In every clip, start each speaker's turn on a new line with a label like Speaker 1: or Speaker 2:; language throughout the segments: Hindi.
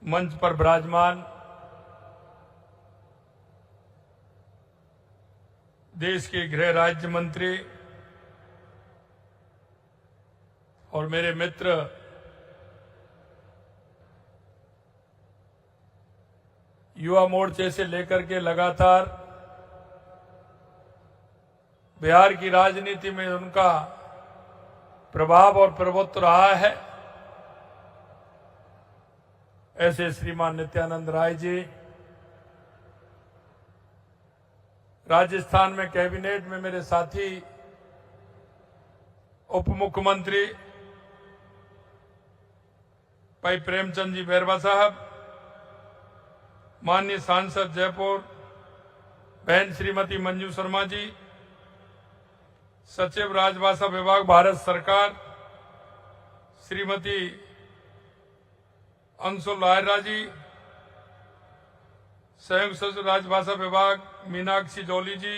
Speaker 1: मंच पर विराजमान देश के गृह राज्य मंत्री और मेरे मित्र युवा मोर्चे से लेकर के लगातार बिहार की राजनीति में उनका प्रभाव और प्रभुत्व रहा है, ऐसे श्रीमान नित्यानंद राय जी राजस्थान में कैबिनेट में मेरे साथी उप मुख्यमंत्री भाई प्रेमचंद जी बैरवा साहब, माननीय सांसद जयपुर बहन श्रीमती मंजू शर्मा जी, सचिव राजभाषा विभाग भारत सरकार श्रीमती अंशुल लायरा जी, संयुक्त सचिव राजभाषा विभाग मीनाक्षी जौली जी,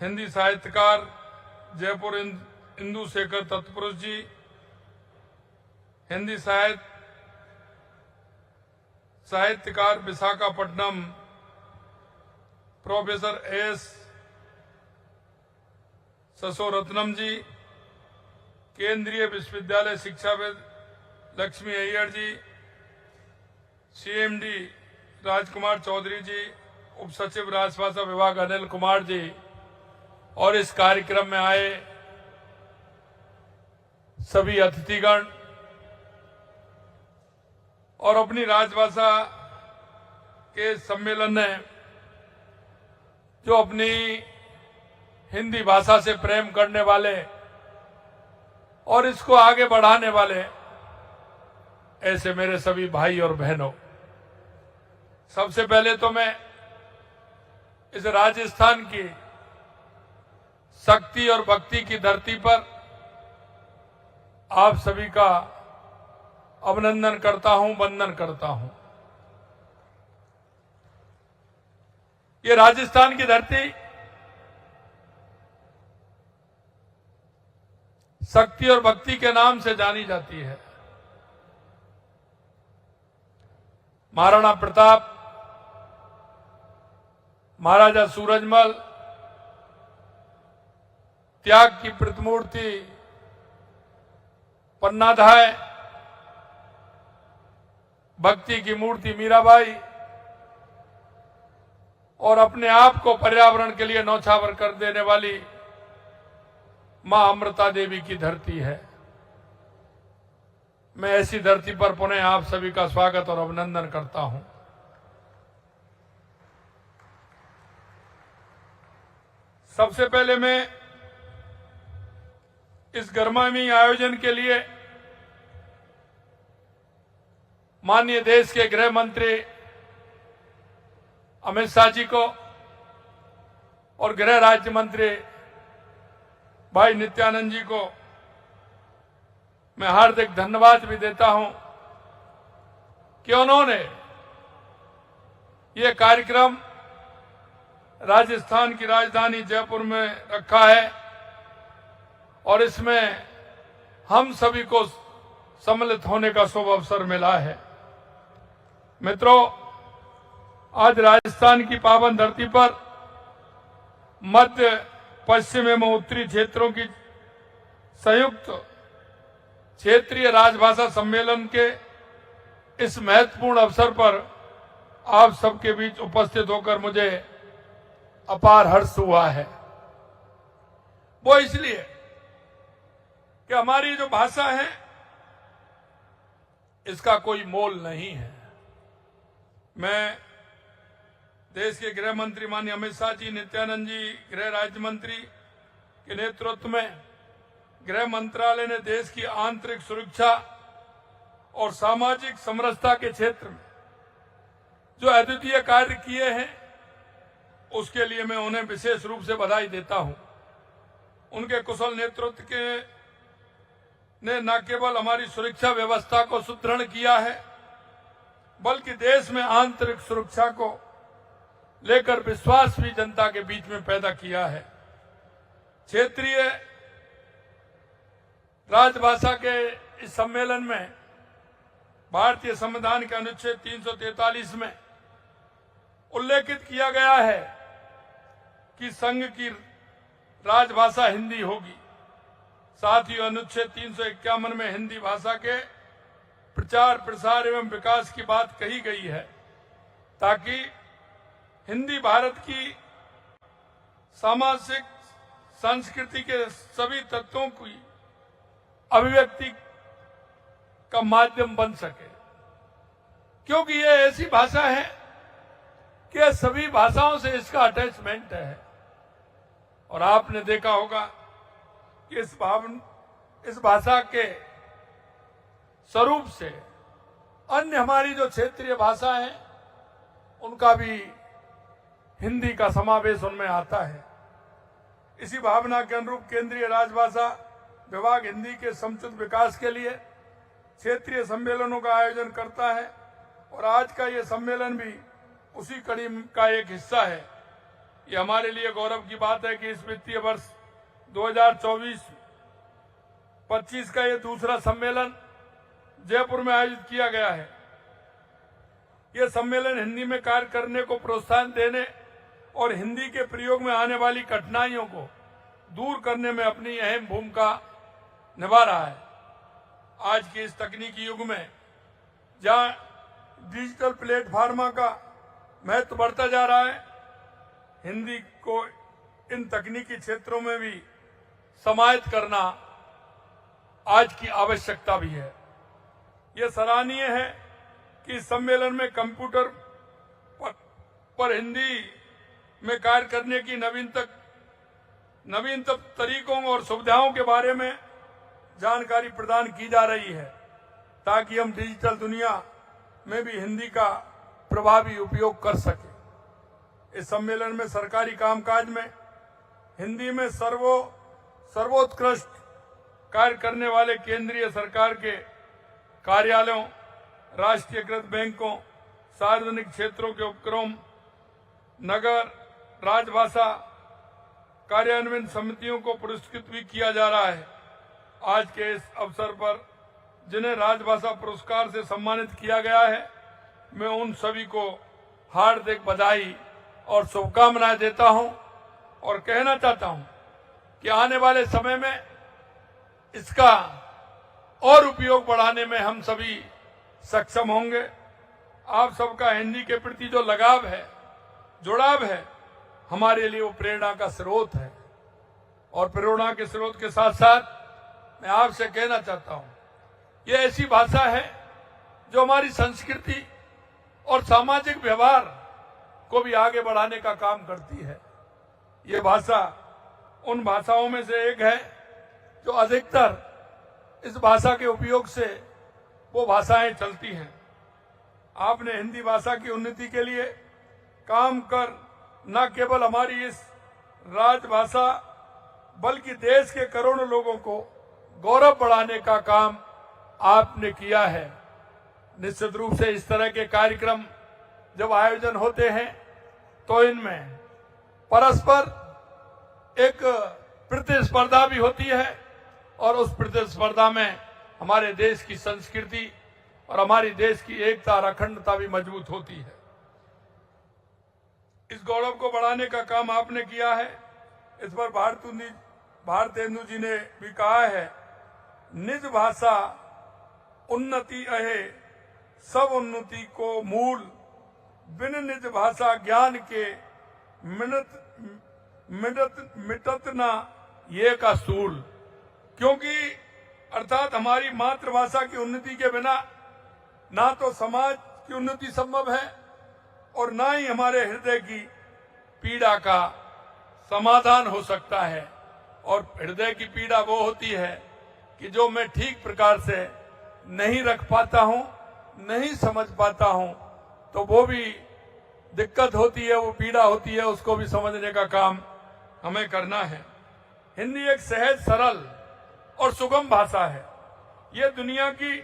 Speaker 1: हिंदी साहित्यकार जयपुर इंदु शेखर तत्पुरुष जी, हिंदी साहित्यकार विशाखापट्टनम प्रोफेसर एस ससोरत्नम जी, केंद्रीय विश्वविद्यालय शिक्षाविद लक्ष्मी अय्यर जी, सीएमडी राजकुमार चौधरी जी, उप सचिव राजभाषा विभाग अनिल कुमार जी और इस कार्यक्रम में आए सभी अतिथिगण और अपनी राजभाषा के सम्मेलन में जो अपनी हिंदी भाषा से प्रेम करने वाले और इसको आगे बढ़ाने वाले ऐसे मेरे सभी भाई और बहनों, सबसे पहले तो मैं इस राजस्थान की शक्ति और भक्ति की धरती पर आप सभी का अभिनंदन करता हूं, वंदन करता हूं। ये राजस्थान की धरती शक्ति और भक्ति के नाम से जानी जाती है। महाराणा प्रताप, महाराजा सूरजमल, त्याग की प्रतिमूर्ति पन्नाधाय, भक्ति की मूर्ति मीराबाई और अपने आप को पर्यावरण के लिए न्यौछावर कर देने वाली मां अमृता देवी की धरती है। मैं ऐसी धरती पर पुनः आप सभी का स्वागत और अभिनंदन करता हूं। सबसे पहले मैं इस गर्मामी आयोजन के लिए माननीय देश के गृह मंत्री अमित शाह जी को और गृह राज्य मंत्री भाई नित्यानंद जी को मैं हार्दिक धन्यवाद भी देता हूं कि उन्होंने ये कार्यक्रम राजस्थान की राजधानी जयपुर में रखा है और इसमें हम सभी को सम्मिलित होने का शुभ अवसर मिला है। मित्रों, आज राजस्थान की पावन धरती पर मध्य पश्चिम एवं उत्तरी क्षेत्रों की संयुक्त क्षेत्रीय राजभाषा सम्मेलन के इस महत्वपूर्ण अवसर पर आप सबके बीच उपस्थित होकर मुझे अपार हर्ष हुआ है। वो इसलिए कि हमारी जो भाषा है इसका कोई मोल नहीं है। मैं देश के गृह मंत्री माननीय अमित शाह जी, नित्यानंद जी, गृह राज्य मंत्री के नेतृत्व में गृह मंत्रालय ने देश की आंतरिक सुरक्षा और सामाजिक समरसता के क्षेत्र में जो अद्वितीय कार्य किए हैं उसके लिए मैं उन्हें विशेष रूप से बधाई देता हूं। उनके कुशल नेतृत्व के ने न केवल हमारी सुरक्षा व्यवस्था को सुदृढ़ किया है बल्कि देश में आंतरिक सुरक्षा को लेकर विश्वास भी जनता के बीच में पैदा किया है। क्षेत्रीय राजभाषा के इस सम्मेलन में भारतीय संविधान के अनुच्छेद 343 में उल्लेखित किया गया है कि संघ की राजभाषा हिंदी होगी। साथ ही अनुच्छेद 351 में हिंदी भाषा के प्रचार प्रसार एवं विकास की बात कही गई है, ताकि हिंदी भारत की सामाजिक संस्कृति के सभी तत्वों की अभिव्यक्ति का माध्यम बन सके, क्योंकि ये ऐसी भाषा है कि सभी भाषाओं से इसका अटैचमेंट है। और आपने देखा होगा कि इस भाषा के स्वरूप से अन्य हमारी जो क्षेत्रीय भाषा है उनका भी हिंदी का समावेश उनमें आता है। इसी भावना के अनुरूप केंद्रीय राजभाषा विभाग हिंदी के समुचित विकास के लिए क्षेत्रीय सम्मेलनों का आयोजन करता है और आज का ये सम्मेलन भी उसी कड़ी का एक हिस्सा है। ये हमारे लिए गौरव की बात है कि इस वित्तीय वर्ष 2024-25 का ये दूसरा सम्मेलन जयपुर में आयोजित किया गया है। यह सम्मेलन हिंदी में कार्य करने को प्रोत्साहन देने और हिंदी के प्रयोग में आने वाली कठिनाइयों को दूर करने में अपनी अहम भूमिका निभा रहा है। आज के इस तकनीकी युग में जहां डिजिटल प्लेटफार्म का महत्व बढ़ता जा रहा है, हिंदी को इन तकनीकी क्षेत्रों में भी समाहित करना आज की आवश्यकता भी है। यह सराहनीय है कि इस सम्मेलन में कंप्यूटर पर हिंदी में कार्य करने की नवीनतम तरीकों और सुविधाओं के बारे में जानकारी प्रदान की जा रही है, ताकि हम डिजिटल दुनिया में भी हिंदी का प्रभावी उपयोग कर सके। इस सम्मेलन में सरकारी कामकाज में हिंदी में सर्वोत्कृष्ट कार्य करने वाले केंद्रीय सरकार के कार्यालयों, राष्ट्रीयकृत बैंकों, सार्वजनिक क्षेत्रों के उपक्रम, नगर राजभाषा कार्यान्वयन समितियों को पुरस्कृत भी किया जा रहा है। आज के इस अवसर पर जिन्हें राजभाषा पुरस्कार से सम्मानित किया गया है, मैं उन सभी को हार्दिक बधाई और शुभकामनाएं देता हूं और कहना चाहता हूं कि आने वाले समय में इसका और उपयोग बढ़ाने में हम सभी सक्षम होंगे। आप सबका हिंदी के प्रति जो लगाव है, जुड़ाव है, हमारे लिए वो प्रेरणा का स्रोत है। और प्रेरणा के स्रोत के साथ साथ मैं आपसे कहना चाहता हूं, ये ऐसी भाषा है जो हमारी संस्कृति और सामाजिक व्यवहार को भी आगे बढ़ाने का काम करती है। ये भाषा उन भाषाओं में से एक है जो अधिकतर इस भाषा के उपयोग से वो भाषाएं चलती हैं। आपने हिंदी भाषा की उन्नति के लिए काम कर न केवल हमारी इस राजभाषा बल्कि देश के करोड़ों लोगों को गौरव बढ़ाने का काम आपने किया है। निश्चित रूप से इस तरह के कार्यक्रम जब आयोजन होते हैं तो इनमें परस्पर एक प्रतिस्पर्धा भी होती है और उस प्रतिस्पर्धा में हमारे देश की संस्कृति और हमारी देश की एकता और अखंडता भी मजबूत होती है। इस गौरव को बढ़ाने का काम आपने किया है। इस पर भारतेंदु जी ने भी कहा है, निज भाषा उन्नति अहे सब उन्नति को मूल, बिन निज भाषा ज्ञान के मिटत ना ये का सूल। क्योंकि अर्थात हमारी मातृभाषा की उन्नति के बिना ना तो समाज की उन्नति संभव है और ना ही हमारे हृदय की पीड़ा का समाधान हो सकता है। और हृदय की पीड़ा वो होती है कि जो मैं ठीक प्रकार से नहीं रख पाता हूं, नहीं समझ पाता हूं, तो वो भी दिक्कत होती है, वो पीड़ा होती है, उसको भी समझने का काम हमें करना है। हिंदी एक सहज, सरल और सुगम भाषा है। ये दुनिया की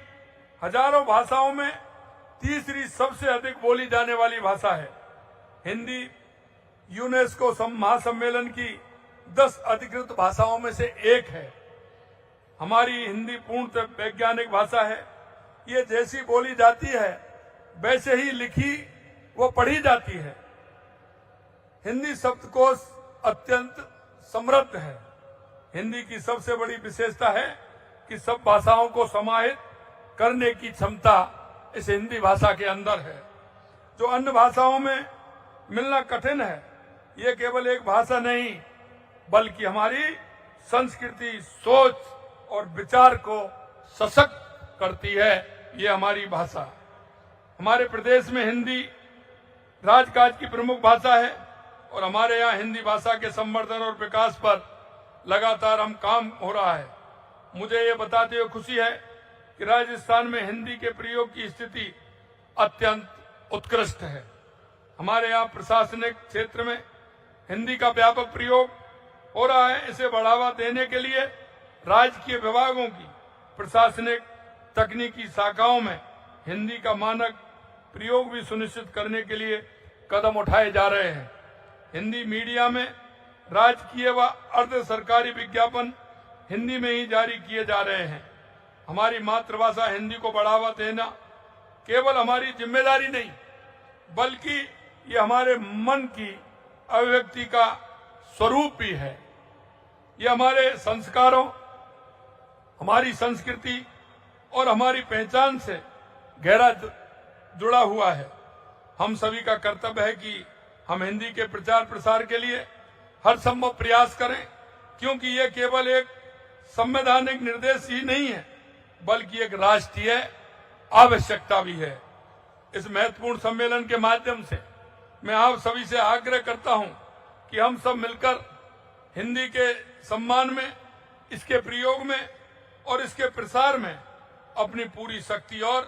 Speaker 1: हजारों भाषाओं में तीसरी सबसे अधिक बोली जाने वाली भाषा है। हिंदी यूनेस्को महासम्मेलन की 10 अधिकृत भाषाओं में से एक है। हमारी हिंदी पूर्णतः वैज्ञानिक भाषा है। ये जैसी बोली जाती है वैसे ही लिखी वो पढ़ी जाती है। हिंदी शब्दकोश अत्यंत समृद्ध है। हिंदी की सबसे बड़ी विशेषता है कि सब भाषाओं को समाहित करने की क्षमता इस हिंदी भाषा के अंदर है, जो अन्य भाषाओं में मिलना कठिन है। ये केवल एक भाषा नहीं बल्कि हमारी संस्कृति, सोच और विचार को सशक्त करती है। ये हमारी भाषा, हमारे प्रदेश में हिंदी राजकाज की प्रमुख भाषा है और हमारे यहाँ हिंदी भाषा के संवर्धन और विकास पर लगातार हम काम हो रहा है। मुझे ये बताते हुए खुशी है कि राजस्थान में हिंदी के प्रयोग की स्थिति अत्यंत उत्कृष्ट है। हमारे यहाँ प्रशासनिक क्षेत्र में हिंदी का व्यापक प्रयोग हो रहा है। इसे बढ़ावा देने के लिए राजकीय विभागों की प्रशासनिक तकनीकी शाखाओं में हिंदी का मानक प्रयोग भी सुनिश्चित करने के लिए कदम उठाए जा रहे हैं। हिंदी मीडिया में राजकीय व अर्ध सरकारी विज्ञापन हिंदी में ही जारी किए जा रहे हैं। हमारी मातृभाषा हिंदी को बढ़ावा देना केवल हमारी जिम्मेदारी नहीं बल्कि ये हमारे मन की अभिव्यक्ति का स्वरूप भी है। ये हमारे संस्कारों, हमारी संस्कृति और हमारी पहचान से गहरा जुड़ा हुआ है। हम सभी का कर्तव्य है कि हम हिंदी के प्रचार प्रसार के लिए हर संभव प्रयास करें, क्योंकि ये केवल एक संवैधानिक निर्देश ही नहीं है बल्कि एक राष्ट्रीय आवश्यकता भी है। इस महत्वपूर्ण सम्मेलन के माध्यम से मैं आप सभी से आग्रह करता हूं कि हम सब मिलकर हिंदी के सम्मान में, इसके प्रयोग में और इसके प्रसार में अपनी पूरी शक्ति और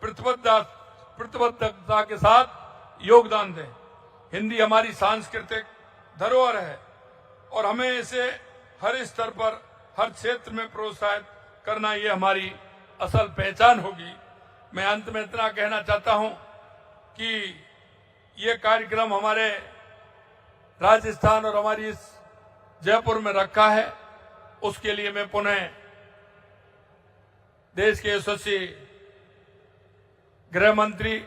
Speaker 1: प्रतिबद्धता के साथ योगदान दें। हिंदी हमारी सांस्कृतिक धरोहर है और हमें इसे हर स्तर पर, हर क्षेत्र में प्रोत्साहित करना, ये हमारी असल पहचान होगी। मैं अंत में इतना कहना चाहता हूं कि ये कार्यक्रम हमारे राजस्थान और हमारी इस जयपुर में रखा है, उसके लिए मैं पुनः देश के यशस्वी गृह मंत्री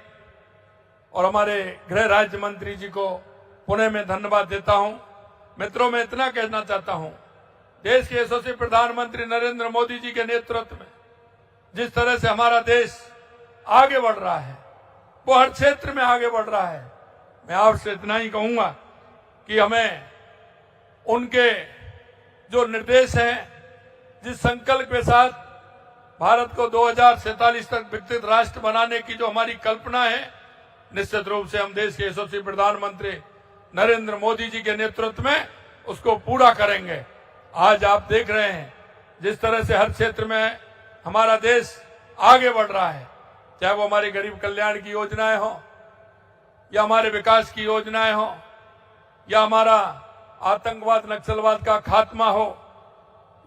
Speaker 1: और हमारे गृह राज्य मंत्री जी को पुनः मैं धन्यवाद देता हूं। मित्रों, मैं इतना कहना चाहता हूं, देश के यशस्वी प्रधानमंत्री नरेंद्र मोदी जी के नेतृत्व में जिस तरह से हमारा देश आगे बढ़ रहा है, वो हर क्षेत्र में आगे बढ़ रहा है। मैं आपसे इतना ही कहूंगा कि हमें उनके जो निर्देश हैं, जिस संकल्प के साथ भारत को 2047 तक विकसित राष्ट्र बनाने की जो हमारी कल्पना है, निश्चित रूप से हम देश के यशस्वी प्रधानमंत्री नरेंद्र मोदी जी के नेतृत्व में उसको पूरा करेंगे। आज आप देख रहे हैं जिस तरह से हर क्षेत्र में हमारा देश आगे बढ़ रहा है, चाहे वो हमारी गरीब कल्याण की योजनाएं हो या हमारे विकास की योजनाएं हो या हमारा आतंकवाद, नक्सलवाद का खात्मा हो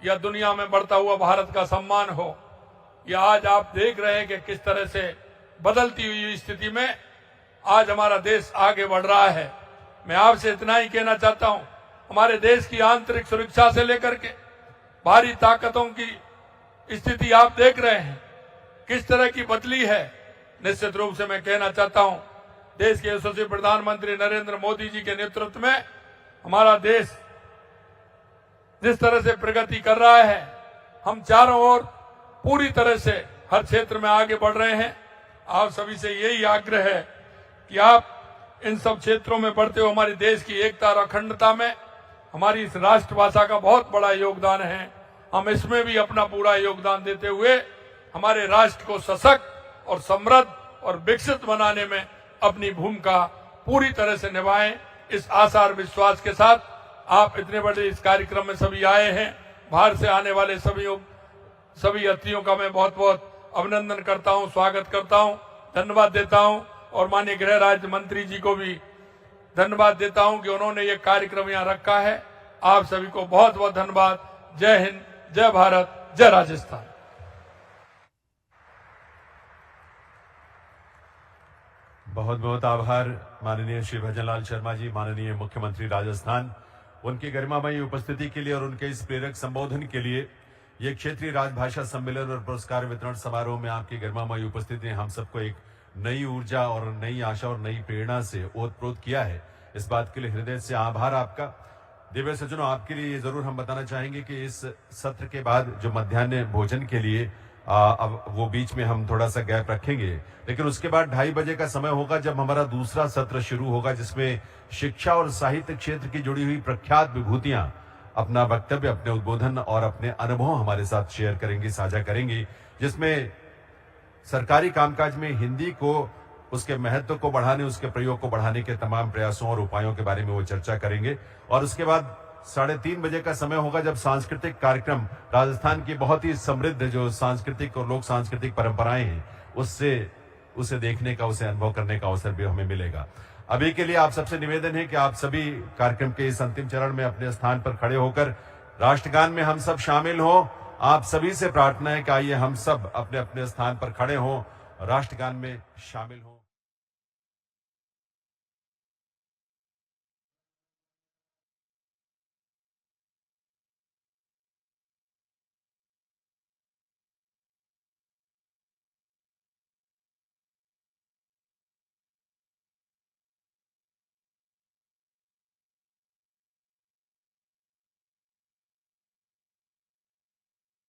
Speaker 1: या दुनिया में बढ़ता हुआ भारत का सम्मान हो, या आज आप देख रहे हैं कि किस तरह से बदलती हुई स्थिति में आज हमारा देश आगे बढ़ रहा है। मैं आपसे इतना ही कहना चाहता हूं, हमारे देश की आंतरिक सुरक्षा से लेकर के बाहरी ताकतों की स्थिति आप देख रहे हैं किस तरह की बदली है। निश्चित रूप से मैं कहना चाहता हूं, देश के यशस्वी प्रधानमंत्री नरेंद्र मोदी जी के नेतृत्व में हमारा देश जिस तरह से प्रगति कर रहा है, हम चारों ओर पूरी तरह से हर क्षेत्र में आगे बढ़ रहे हैं। आप सभी से यही आग्रह है कि आप इन सब क्षेत्रों में बढ़ते हुए हमारे देश की एकता और अखंडता में हमारी इस राष्ट्रभाषा का बहुत बड़ा योगदान है। हम इसमें भी अपना पूरा योगदान देते हुए हमारे राष्ट्र को सशक्त और समृद्ध और विकसित बनाने में अपनी भूमिका पूरी तरह से निभाएं। इस आशा और विश्वास के साथ आप इतने बड़े इस कार्यक्रम में सभी आए हैं। बाहर से आने वाले सभी अतिथियों का मैं बहुत बहुत अभिनंदन करता हूं, स्वागत करता हूं, धन्यवाद देता हूं और माननीय गृह राज्य मंत्री जी को भी धन्यवाद देता हूं कि उन्होंने ये कार्यक्रम यहाँ रखा है। आप सभी को बहुत बहुत धन्यवाद। जय हिंद, जय भारत, जय राजस्थान।
Speaker 2: बहुत बहुत आभार माननीय श्री भजनलाल शर्मा जी, माननीय मुख्यमंत्री राजस्थान, उनकी गरिमामयी उपस्थिति के लिए और उनके इस प्रेरक संबोधन के लिए। ये क्षेत्रीय राजभाषा सम्मेलन और पुरस्कार वितरण समारोह में आपकी गरिमामयी उपस्थिति ने हम सबको एक नई ऊर्जा और नई आशा और नई प्रेरणा से ओतप्रोत किया है। इस बात के लिए हृदय से आभार आपका। दिव्य सज्जनों, आपके लिए ये जरूर हम बताना चाहेंगे कि इस सत्र के बाद जो मध्याह्न भोजन के लिए अब वो बीच में हम थोड़ा सा गैप रखेंगे, लेकिन उसके बाद 2:30 बजे का समय होगा जब हमारा दूसरा सत्र शुरू होगा, जिसमें शिक्षा और साहित्य क्षेत्र की जुड़ी हुई प्रख्यात विभूतियां अपना वक्तव्य, अपने उद्बोधन और अपने अनुभव हमारे साथ शेयर करेंगी, साझा करेंगी, जिसमें सरकारी कामकाज में हिंदी को, उसके महत्व को बढ़ाने, उसके प्रयोग को बढ़ाने के तमाम प्रयासों और उपायों के बारे में वो चर्चा करेंगे। और उसके बाद 3:30 बजे का समय होगा जब सांस्कृतिक कार्यक्रम, राजस्थान की बहुत ही समृद्ध जो सांस्कृतिक और लोक सांस्कृतिक परंपराएं हैं, उसे देखने का, उसे अनुभव करने का अवसर भी हमें मिलेगा। अभी के लिए आप सबसे निवेदन है कि आप सभी कार्यक्रम के इस अंतिम चरण में अपने स्थान पर खड़े होकर राष्ट्रगान में हम सब शामिल हों। आप सभी से प्रार्थना है कि आइए हम सब अपने अपने स्थान पर खड़े हों, राष्ट्रगान में शामिल हों।